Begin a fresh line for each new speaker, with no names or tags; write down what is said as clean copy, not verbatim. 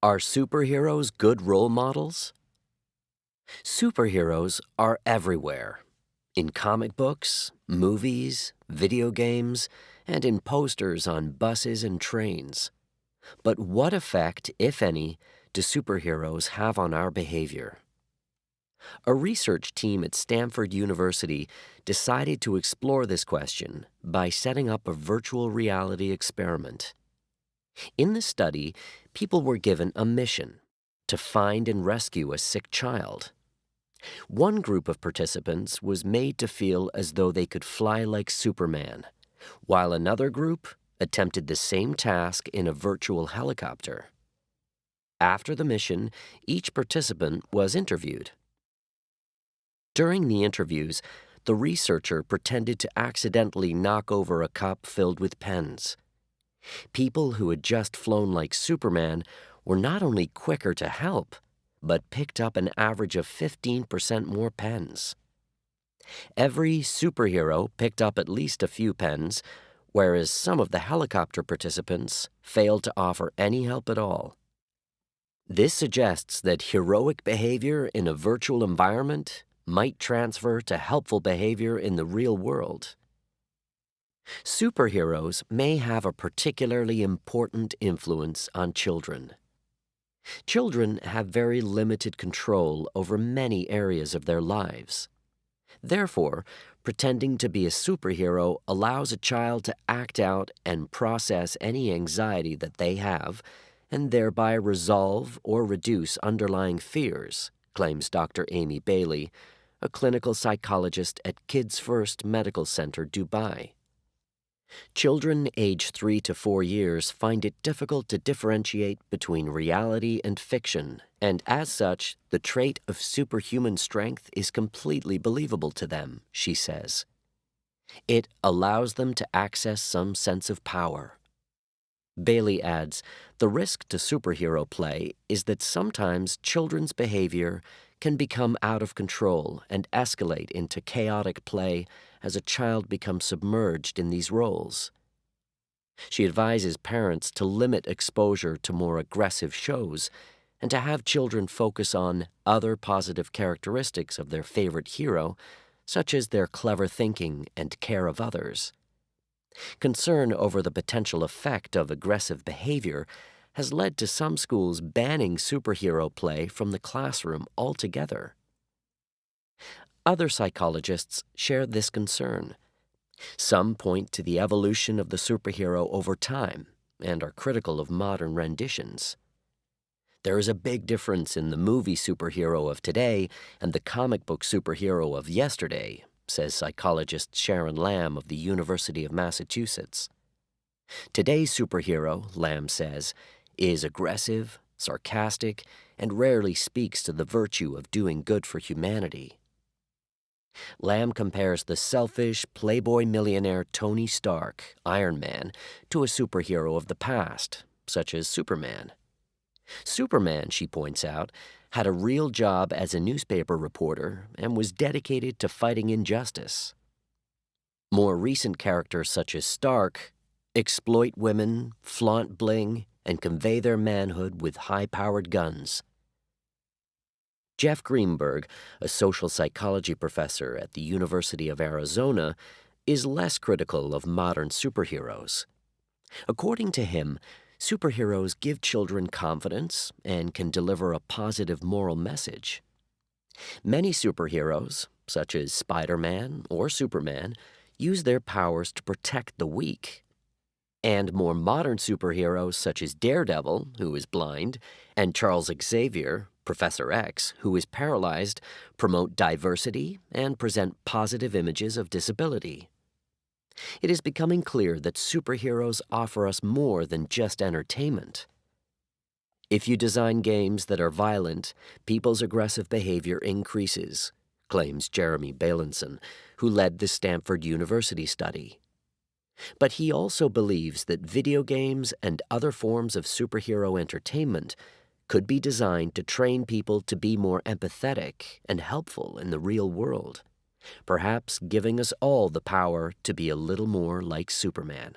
Are superheroes good role models? Superheroes are everywhere. In comic books, movies, video games, and in posters on buses and trains. But what effect, if any, do superheroes have on our behavior? A research team at Stanford University decided to explore this question by setting up a virtual reality experiment. In the study, people were given a mission to find and rescue a sick child. One group of participants was made to feel as though they could fly like Superman, while another group attempted the same task in a virtual helicopter. After the mission, each participant was interviewed. During the interviews, the researcher pretended to accidentally knock over a cup filled with pens. People who had just flown like Superman were not only quicker to help, but picked up an average of 15% more pens. Every superhero picked up at least a few pens, whereas some of the helicopter participants failed to offer any help at all. This suggests that heroic behavior in a virtual environment might transfer to helpful behavior in the real world. Superheroes may have a particularly important influence on children. Children have very limited control over many areas of their lives. Therefore, pretending to be a superhero allows a child to act out and process any anxiety that they have, and thereby resolve or reduce underlying fears, claims Dr. Amy Bailey, a clinical psychologist at Kids First Medical Center, Dubai. Children aged 3 to 4 years find it difficult to differentiate between reality and fiction, and as such, the trait of superhuman strength is completely believable to them, she says. It allows them to access some sense of power. Bailey adds, the risk to superhero play is that sometimes children's behavior can become out of control and escalate into chaotic play as a child becomes submerged in these roles. She advises parents to limit exposure to more aggressive shows and to have children focus on other positive characteristics of their favorite hero, such as their clever thinking and care of others. Concern over the potential effect of aggressive behavior has led to some schools banning superhero play from the classroom altogether. Other psychologists share this concern. Some point to the evolution of the superhero over time and are critical of modern renditions. There is a big difference in the movie superhero of today and the comic book superhero of yesterday, says psychologist Sharon Lamb of the University of Massachusetts. Today's superhero, Lamb says, is aggressive, sarcastic, and rarely speaks to the virtue of doing good for humanity. Lamb compares the selfish, playboy millionaire Tony Stark, Iron Man, to a superhero of the past, such as Superman. Superman, she points out, had a real job as a newspaper reporter and was dedicated to fighting injustice. More recent characters such as Stark exploit women, flaunt bling, and convey their manhood with high-powered guns. Jeff Greenberg, a social psychology professor at the University of Arizona, is less critical of modern superheroes. According to him, superheroes give children confidence and can deliver a positive moral message. Many superheroes, such as Spider-Man or Superman, use their powers to protect the weak. And more modern superheroes such as Daredevil, who is blind, and Charles Xavier, Professor X, who is paralyzed, promote diversity and present positive images of disability. It is becoming clear that superheroes offer us more than just entertainment. If you design games that are violent, people's aggressive behavior increases, claims Jeremy Bailenson, who led the Stanford University study. But he also believes that video games and other forms of superhero entertainment could be designed to train people to be more empathetic and helpful in the real world, perhaps giving us all the power to be a little more like Superman.